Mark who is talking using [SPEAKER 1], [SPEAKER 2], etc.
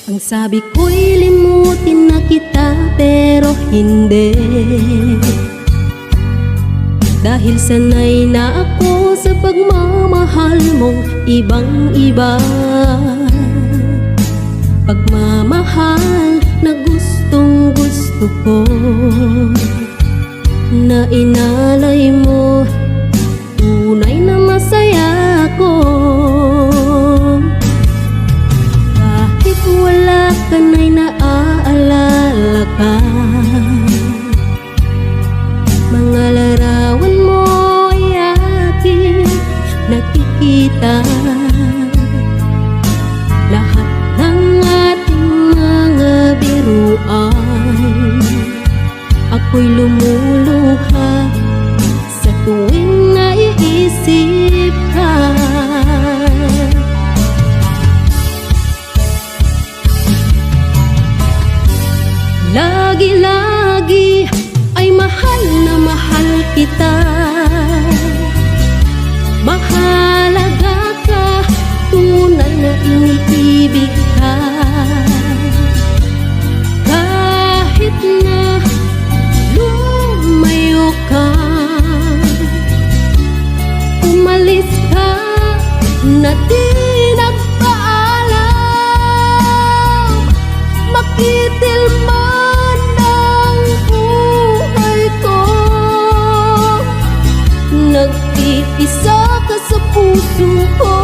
[SPEAKER 1] Ang sabi ko'y limutin na kita, pero hindi. Dahil sanay na ako sa pagmamahal mong ibang-iba. Pagmamahal na gustong gusto ko, na inalay mo, tunay na masaya ko. Kahit wala ka na'y naaalala ka, mga larawan mo ay aking nakikita. Lahat ng ating mga biruan, ako'y lumuluha sa tuwing naiisip ka. Lagi-lagi ay mahal na mahal kita. Mahalaga ka, tunay na iniibig ka. Kahit na lumayo ka, umalis ka na di nagpaalam, makitil man ang buhay ko. Nag-iisa ka sa puso ko.